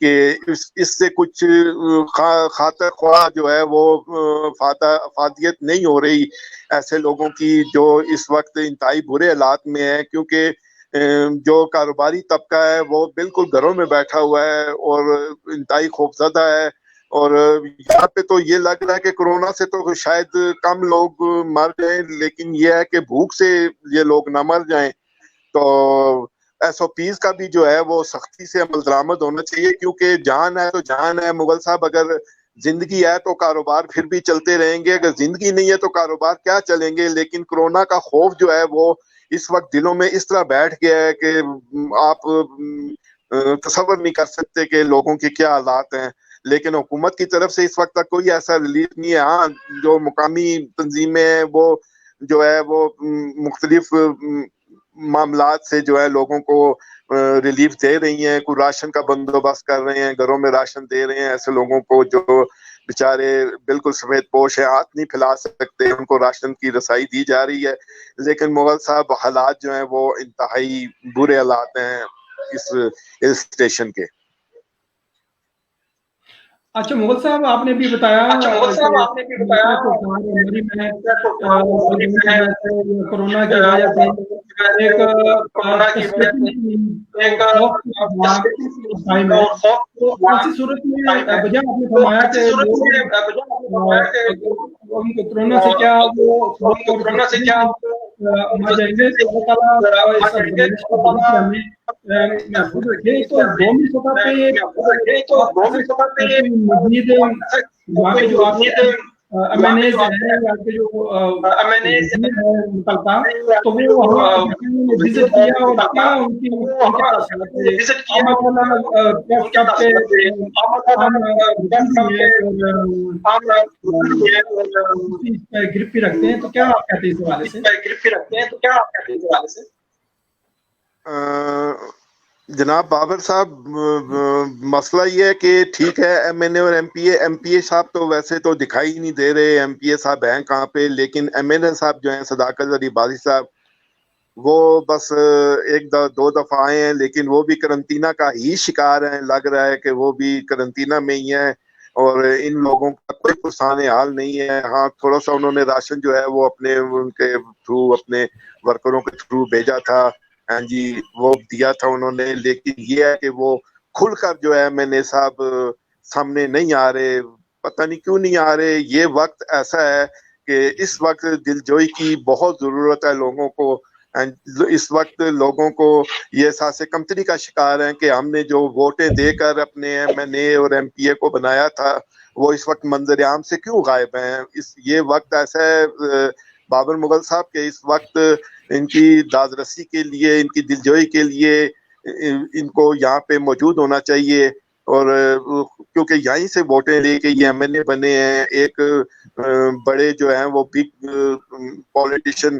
کہ اس سے کچھ خاطر خواہ جو ہے وہ افادیت نہیں ہو رہی ایسے لوگوں کی جو اس وقت انتہائی برے حالات میں ہے، کیونکہ جو کاروباری طبقہ ہے وہ بالکل گھروں میں بیٹھا ہوا ہے اور انتہائی خوفزدہ ہے، اور یہاں پہ تو یہ لگ رہا ہے کہ کورونا سے تو شاید کم لوگ مر جائیں، لیکن یہ ہے کہ بھوک سے یہ لوگ نہ مر جائیں۔ تو ایس او پیز کا بھی جو ہے وہ سختی سے عمل درآمد ہونا چاہیے، کیونکہ جان ہے تو جان ہے۔ مغل صاحب، اگر زندگی ہے تو کاروبار پھر بھی چلتے رہیں گے، اگر زندگی نہیں ہے تو کاروبار کیا چلیں گے؟ لیکن کورونا کا خوف جو ہے وہ اس وقت دلوں میں اس طرح بیٹھ گیا ہے کہ آپ تصور نہیں کر سکتے کہ لوگوں کے کیا حالات ہیں۔ لیکن حکومت کی طرف سے اس وقت تک کوئی ایسا ریلیف نہیں ہے۔ ہاں، جو مقامی تنظیمیں ہیں وہ جو ہے وہ مختلف معاملات سے جو ہے لوگوں کو ریلیف دے رہی ہیں، کوئی راشن کا بندوبست کر رہے ہیں، گھروں میں راشن دے رہے ہیں ایسے لوگوں کو جو بیچارے بالکل سفید پوش ہیں، ہاتھ نہیں پھیلا سکتے، ان کو راشن کی رسائی دی جا رہی ہے۔ لیکن مغل صاحب، حالات جو ہیں وہ انتہائی برے حالات ہیں اس ہل اسٹیشن کے۔ اچھا مغل صاحب، آپ نے بھی بتایا کورونا کی وجہ سے ایک ایسی صورت میں بجا آپ نے فرمایا کہ کورونا سے کیا مر جائیں گے، تو اللہ تعالیٰ محفوظ رکھے۔ تو قومی سطح پہ مزید وہاں کے جو آپ ایم این ایز ہیں یا کے جو متعلقہ، تو وہ وہاں وزٹ کیا اور کیا ان کی گرفت رکھتے ہیں، تو کیا آپ کہتے ہیں اس حوالے سے؟ جناب بابر صاحب، مسئلہ یہ ہے کہ ٹھیک ہے ایم این اے اور ایم پی اے صاحب تو ویسے تو دکھائی نہیں دے رہے، ایم پی اے صاحب ہیں کہاں پہ، لیکن ایم این اے صاحب جو ہیں صداقت علی بازی صاحب، وہ بس ایک دو دفعہ آئے ہیں، لیکن وہ بھی قرنطینہ کا ہی شکار ہیں، لگ رہا ہے کہ وہ بھی قرنطینہ میں ہی ہیں، اور ان لوگوں کا کوئی پرسان حال نہیں ہے۔ ہاں، تھوڑا سا انہوں نے راشن جو ہے وہ اپنے ان کے تھرو، اپنے ورکروں کے تھرو بھیجا تھا، ہاں جی، وہ دیا تھا انہوں نے، لیکن یہ ہے کہ وہ کھل کر جو ہے میں نے صاحب سامنے نہیں آ رہے، پتہ نہیں کیوں نہیں آ رہے۔ یہ وقت ایسا ہے کہ اس وقت دلجوئی کی بہت ضرورت ہے لوگوں کو۔ اس وقت لوگوں کو یہ احساس کمتری کا شکار ہیں کہ ہم نے جو ووٹیں دے کر اپنے ایم این اے اور ایم پی اے کو بنایا تھا وہ اس وقت منظر عام سے کیوں غائب ہیں۔ یہ وقت ایسا ہے بابر مغل صاحب کے اس وقت ان کی داد رسی کے لیے، ان کی دلجوئی کے لیے ان کو یہاں پہ موجود ہونا چاہیے، اور کیونکہ یہیں سے ووٹیں لے کے یہ ایم این اے بنے ہیں۔ ایک بڑے جو ہیں وہ بگ پولیٹیشین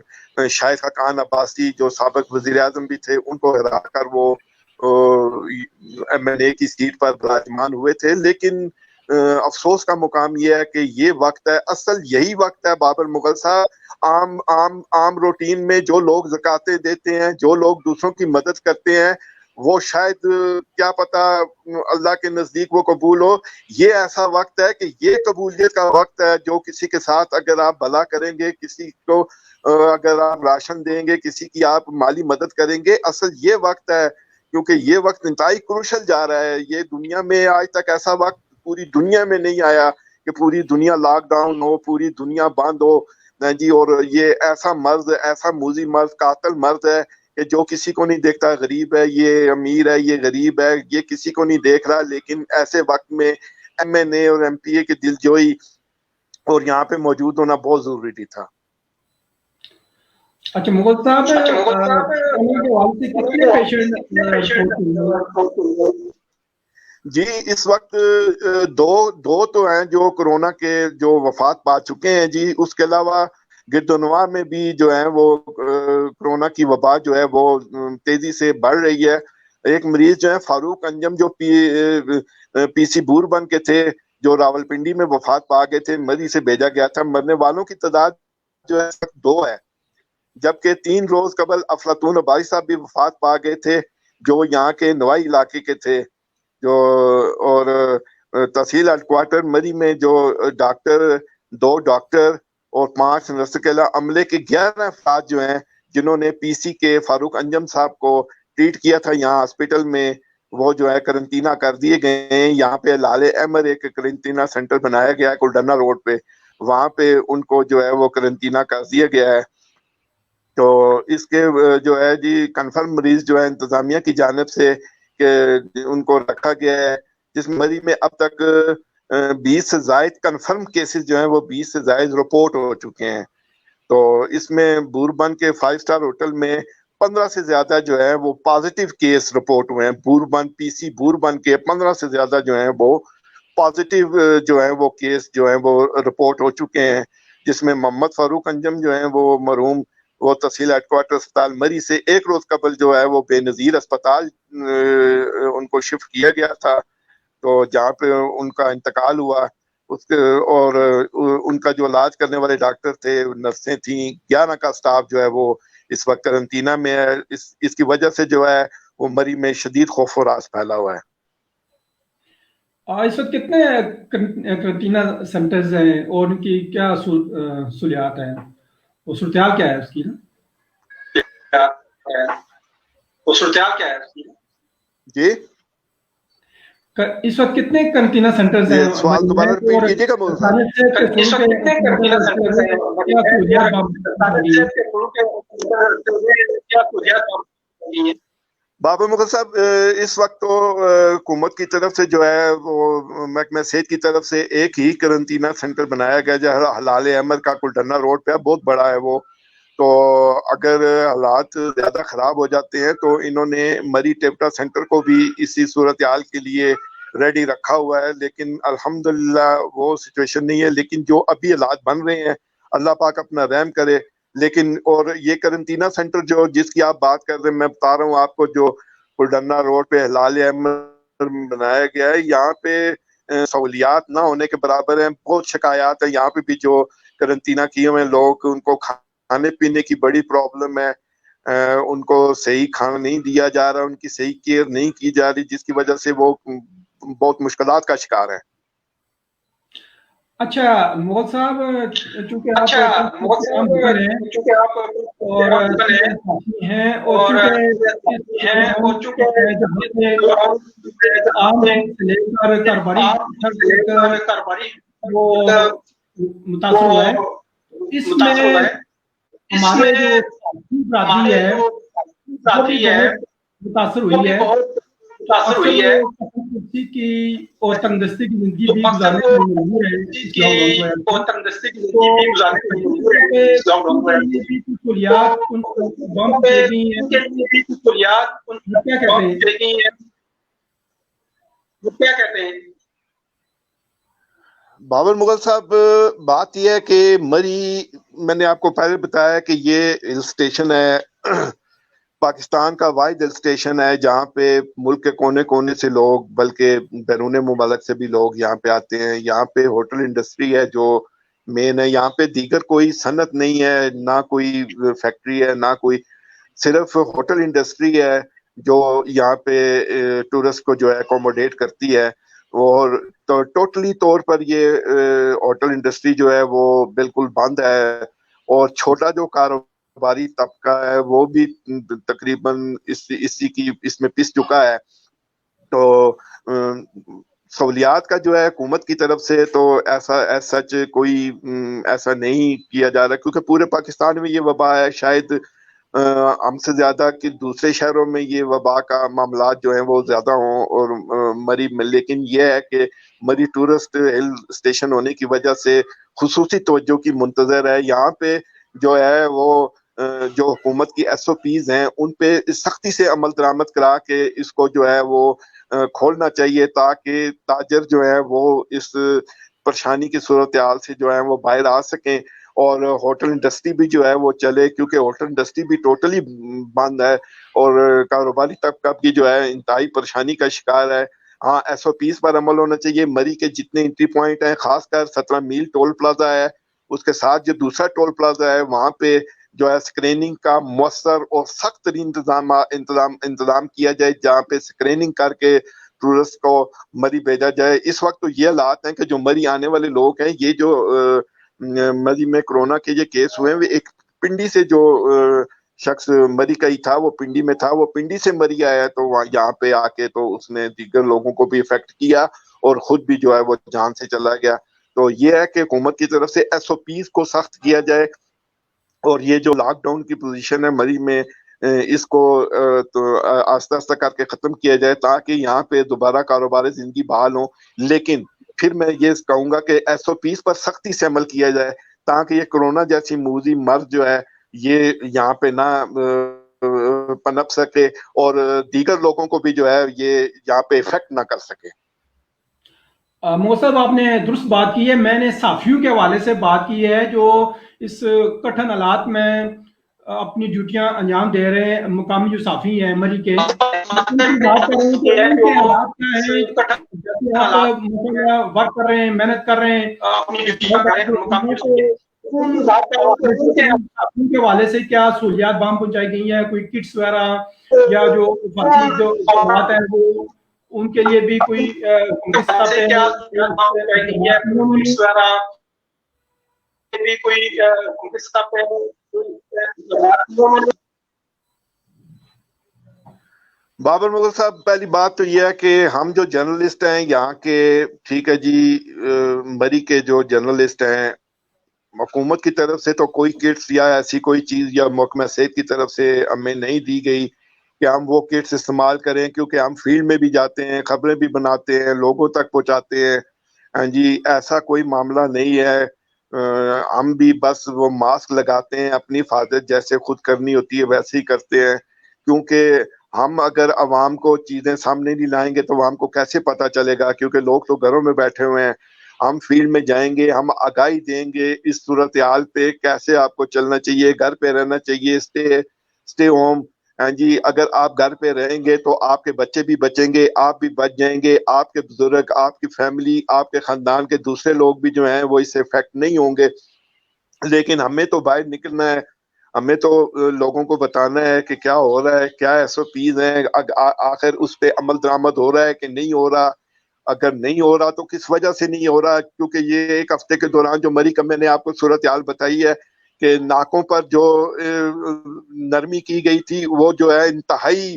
شاہد خاقان عباسی جو سابق وزیر اعظم بھی تھے، ان کو ہرا کر وہ ایم این اے کی سیٹ پر براجمان ہوئے تھے۔ لیکن افسوس کا مقام یہ ہے کہ یہ وقت ہے، اصل یہی وقت ہے بابر مغل صاحب، عام روٹین میں جو لوگ زکاتیں دیتے ہیں، جو لوگ دوسروں کی مدد کرتے ہیں، وہ شاید کیا پتا اللہ کے نزدیک وہ قبول ہو۔ یہ ایسا وقت ہے کہ یہ قبولیت کا وقت ہے، جو کسی کے ساتھ اگر آپ بھلا کریں گے، کسی کو اگر آپ راشن دیں گے، کسی کی آپ مالی مدد کریں گے، اصل یہ وقت ہے، کیونکہ یہ وقت انتہائی کروشل جا رہا ہے۔ یہ دنیا میں آج تک ایسا وقت پوری دنیا میں نہیں آیا کہ پوری دنیا لاک ڈاؤن ہو، پوری دنیا بند ہو جی، اور یہ ایسا مرض، ایسا موذی مرض، قاتل مرض ہے کہ جو کسی کو نہیں دیکھتا، غریب ہے، یہ امیر ہے، یہ غریب ہے، یہ کسی کو نہیں دیکھ رہا۔ لیکن ایسے وقت میں ایم این اے اور ایم پی اے کی دلجوئی اور یہاں پہ موجود ہونا بہت ضروری تھا۔ اچھا مغل صاحب، جی اس وقت دو تو ہیں جو کورونا کے جو وفات پا چکے ہیں جی، اس کے علاوہ گردنواں میں بھی جو ہے وہ کورونا کی وبا جو ہے وہ تیزی سے بڑھ رہی ہے۔ ایک مریض جو ہے فاروق انجم، جو پی سی بور بن کے تھے، جو راول پنڈی میں وفات پا گئے تھے، مری سے بھیجا گیا تھا۔ مرنے والوں کی تعداد جو ہے 2 ہے، جبکہ 3 روز قبل افلاطون عباسی صاحب بھی وفات پا گئے تھے، جو یہاں کے نوائی علاقے کے تھے۔ جو اور تحصیل ہیڈ کوارٹر مری میں جو ڈاکٹر 2 ڈاکٹر اور 5 نرس کے عملے کے 11 افراد جو ہیں جنہوں نے پی سی کے فاروق انجم صاحب کو ٹریٹ کیا تھا یہاں ہاسپٹل میں، وہ جو ہے کرنٹینا کر دیے گئے ہیں. یہاں پہ لال احمر ایک کرنٹینا سینٹر بنایا گیا ہے کلڈنا روڈ پہ، وہاں پہ ان کو جو ہے وہ کرنٹینا کر دیا گیا ہے. تو اس کے جو ہے جی کنفرم مریض جو ہے انتظامیہ کی جانب سے کہ ان کو رکھا گیا ہے، جس مری میں اب تک 20 سے زائد کنفرم کیسز جو ہیں وہ 20 سے زائد رپورٹ ہو چکے ہیں. تو اس میں بوربن کے 5 اسٹار ہوٹل میں 15 سے زیادہ جو ہے وہ پازیٹیو کیس رپورٹ ہوئے ہیں. بوربن پی سی بوربن کے 15 سے زیادہ جو ہیں وہ پازیٹیو جو ہیں وہ کیس جو ہیں وہ رپورٹ ہو چکے ہیں، جس میں محمد فاروق انجم جو ہیں وہ مرحوم وہ تحصیل ہیڈ کوارٹر اسپتال مری سے 1 روز قبل جو ہے وہ بے نظیر اسپتال ان کو شفٹ کیا گیا تھا، تو جہاں پہ ان کا انتقال ہوا. اس کے اور ان کا جو علاج کرنے والے ڈاکٹر تھے، نرسیں تھیں، 11 کا سٹاف جو ہے وہ اس وقت کرنٹینا میں ہے. اس کی وجہ سے جو ہے وہ مری میں شدید خوف و راز پھیلا ہوا ہے. اس وقت کتنے کرنٹینا سینٹرز ہیں اور ان کی کیا سہولیات ہیں اور صورتحال کیا ہے اس کی؟ جی اس وقت کتنے کرنٹینا سینٹرز ہیں؟ سوال دوبارہ ریپیٹ کیجیے گا مولانا صاحب. بابر مغل صاحب، اس وقت تو حکومت کی طرف سے جو ہے وہ محکمہ صحت کی طرف سے ایک ہی کرنٹینا سینٹر بنایا گیا جو حلال احمد کا کلڈنا روڈ پہ، بہت بڑا ہے وہ. تو اگر حالات زیادہ خراب ہو جاتے ہیں تو انہوں نے مری ٹیپٹا سینٹر کو بھی اسی صورتحال کے لیے ریڈی رکھا ہوا ہے، لیکن الحمدللہ وہ سچویشن نہیں ہے. لیکن جو ابھی حالات بن رہے ہیں اللہ پاک اپنا رحم کرے. لیکن اور یہ کرنٹینا سینٹر جو جس کی آپ بات کر رہے ہیں، میں بتا رہا ہوں آپ کو، جو کلڈنا روڈ پہ حلال احمد بنایا گیا ہے، یہاں پہ سہولیات نہ ہونے کے برابر ہیں. بہت شکایات ہیں یہاں پہ بھی، جو کرنٹینا کیے ہوئے لوگ ان کو کھانے پینے کی بڑی پرابلم ہے، ان کو صحیح کھانا نہیں دیا جا رہا، ان کی صحیح کیئر نہیں کی جا رہی، جس کی وجہ سے وہ بہت مشکلات کا شکار ہیں. اچھا مغل صاحب، چونکہ آپ اور ہیں اور وہ متاثر ہوا ہے. اس میں ہمارے جو برادری ہے متاثر ہوئی ہے کی اور تندرستی کی زندگی بھی گزارنے کے لیے مجبور ہے. کیا کہتے ہیں بابر مغل صاحب؟ بات یہ ہے کہ مری، میں نے آپ کو پہلے بتایا کہ یہ ہل اسٹیشن ہے، پاکستان کا واحد ہل اسٹیشن ہے جہاں پہ ملک کے کونے کونے سے لوگ، بلکہ بیرون ممالک سے بھی لوگ یہاں پہ آتے ہیں. یہاں پہ ہوٹل انڈسٹری ہے جو مین ہے. یہاں پہ دیگر کوئی صنعت نہیں ہے، نہ کوئی فیکٹری ہے، نہ کوئی، صرف ہوٹل انڈسٹری ہے جو یہاں پہ ٹورسٹ کو جو ہے اکوموڈیٹ کرتی ہے. اور تو ٹوٹلی طور پر یہ ہوٹل انڈسٹری جو ہے وہ بالکل بند ہے، اور چھوٹا جو کاروباری طبقہ ہے وہ بھی تقریباً اس میں پس چکا ہے. تو سہولیات کا جو ہے حکومت کی طرف سے تو ایسا سچ کوئی ایسا نہیں کیا جا رہا، کیونکہ پورے پاکستان میں یہ وبا ہے. شاید ہم سے زیادہ کہ دوسرے شہروں میں یہ وبا کا معاملات جو ہیں وہ زیادہ ہوں اور مری میں، لیکن یہ ہے کہ مری ٹورسٹ ہل اسٹیشن ہونے کی وجہ سے خصوصی توجہ کی منتظر ہے. یہاں پہ جو ہے وہ جو حکومت کی ایس او پیز ہیں ان پہ سختی سے عمل درآمد کرا کے اس کو جو ہے وہ کھولنا چاہیے، تاکہ تاجر جو ہے وہ اس پریشانی کی صورتحال سے جو ہے وہ باہر آ سکیں، اور ہوٹل انڈسٹری بھی جو ہے وہ چلے، کیونکہ ہوٹل انڈسٹری بھی ٹوٹلی بند ہے اور کاروباری طبقہ بھی جو ہے انتہائی پریشانی کا شکار ہے. ہاں ایس او پیز پر عمل ہونا چاہیے. مری کے جتنے انٹری پوائنٹ ہیں، خاص کر 17 میل ٹول پلازا ہے، اس کے ساتھ جو دوسرا ٹول پلازا ہے وہاں پہ جو ہے اسکریننگ کا مؤثر اور سخت ترین انتظام کیا جائے، جہاں پہ اسکریننگ کر کے ٹورسٹ کو مری بھیجا جائے. اس وقت تو یہ حالات ہیں کہ جو مری آنے والے لوگ ہیں, یہ جو مری میں کرونا کے یہ کیس ہوئے ہیں, ایک پنڈی سے جو شخص مری کا ہی تھا, وہ پنڈی میں تھا, وہ پنڈی سے مری آیا تو وہاں یہاں پہ آ کے تو اس نے دیگر لوگوں کو بھی افیکٹ کیا اور خود بھی جو ہے وہ جان سے چلا گیا. تو یہ ہے کہ حکومت کی طرف سے ایس او پیز کو سخت کیا جائے, اور یہ جو لاک ڈاؤن کی پوزیشن ہے مری میں, اس کو تو آہستہ آہستہ کر کے ختم کیا جائے تاکہ یہاں پہ دوبارہ کاروبار زندگی بحال ہوں. لیکن پھر میں یہ کہوں گا کہ ایس او پیز پر سختی سے عمل کیا جائے تاکہ یہ کرونا جیسی موذی مرض جو ہے یہ یہاں پہ نہ پنپ سکے اور دیگر لوگوں کو بھی جو ہے یہ یہاں پہ افیکٹ نہ کر سکے. موسیٰ صاحب آپ نے درست بات کی ہے. میں نے صحافیوں کے حوالے سے بات کی ہے جو اس کٹھن حالات میں اپنی ڈیوٹیاں انجام دے رہے ہیں, مقامی جو صحافی ہیں مری کے, بات کر رہے ہیں کہ ان کے حالات کیا ہیں, جیسے آپ ورک کر رہے ہیں, محنت کر رہے ہیں, صحافیوں کے حوالے سے کیا سہولیات وہاں پہنچائی گئی ہیں, کوئی کٹس وغیرہ یا جو بات ہے وہ ان کے لیے بھی کوئی بابر مغل صاحب, پہلی بات تو یہ ہے کہ ہم جو جرنلسٹ ہیں یہاں کے, ٹھیک ہے جی, مری کے جو جرنلسٹ ہیں, حکومت کی طرف سے تو کوئی کٹس یا ایسی کوئی چیز یا محکمہ صحت کی طرف سے ہمیں نہیں دی گئی کہ ہم وہ کٹس استعمال کریں, کیونکہ ہم فیلڈ میں بھی جاتے ہیں, خبریں بھی بناتے ہیں, لوگوں تک پہنچاتے ہیں. ہاں جی, ایسا کوئی معاملہ نہیں ہے. ہم بھی بس وہ ماسک لگاتے ہیں, اپنی حفاظت جیسے خود کرنی ہوتی ہے ویسے ہی کرتے ہیں, کیونکہ ہم اگر عوام کو چیزیں سامنے نہیں لائیں گے تو عوام کو کیسے پتہ چلے گا, کیونکہ لوگ تو گھروں میں بیٹھے ہوئے ہیں. ہم فیلڈ میں جائیں گے, ہم آگاہی دیں گے اس صورتحال پہ, کیسے آپ کو چلنا چاہیے, گھر پہ رہنا چاہیے, اسٹے ہوم. ہاں جی, اگر آپ گھر پہ رہیں گے تو آپ کے بچے بھی بچیں گے, آپ بھی بچ جائیں گے, آپ کے بزرگ, آپ کی فیملی, آپ کے خاندان کے دوسرے لوگ بھی جو ہیں وہ اس سے افیکٹ نہیں ہوں گے. لیکن ہمیں تو باہر نکلنا ہے, ہمیں تو لوگوں کو بتانا ہے کہ کیا ہو رہا ہے, کیا ایس او پیز ہیں, آخر اس پہ عمل درآمد ہو رہا ہے کہ نہیں ہو رہا. اگر نہیں ہو رہا تو کس وجہ سے نہیں ہو رہا, کیونکہ یہ ایک ہفتے کے دوران جو مری کا میں نے آپ کو صورتحال بتائی ہے کہ ناکوں پر جو نرمی کی گئی تھی وہ جو ہے انتہائی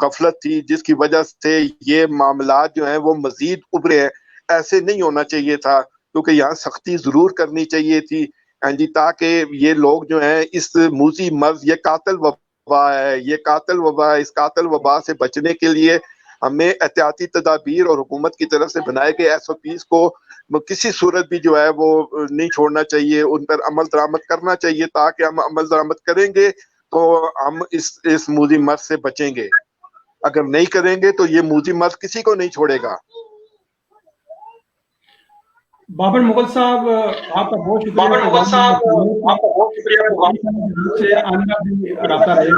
غفلت تھی, جس کی وجہ سے یہ معاملات جو ہیں وہ مزید ابھرے ہیں. ایسے نہیں ہونا چاہیے تھا, کیونکہ یہاں سختی ضرور کرنی چاہیے تھی جی, تاکہ یہ لوگ جو ہیں اس موذی مرض, یہ قاتل وبا ہے, یہ قاتل وبا ہے, اس قاتل وبا سے بچنے کے لیے ہمیں احتیاطی تدابیر اور حکومت کی طرف سے بنائے گئے ایس او پیز کو کسی صورت بھی جو ہے وہ نہیں چھوڑنا چاہیے, ان پر عمل درآمد کرنا چاہیے, تاکہ ہم عمل درآمد کریں گے تو ہم اس موذی مرض سے بچیں گے. اگر نہیں کریں گے تو یہ موذی مرض کسی کو نہیں چھوڑے گا. بابر مغل صاحب آپ کا بہت شکریہ. بابر مغل صاحب آپ کا بہت شکریہ. آئندہ بھی رابطہ رہے گا.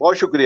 بہت شکریہ.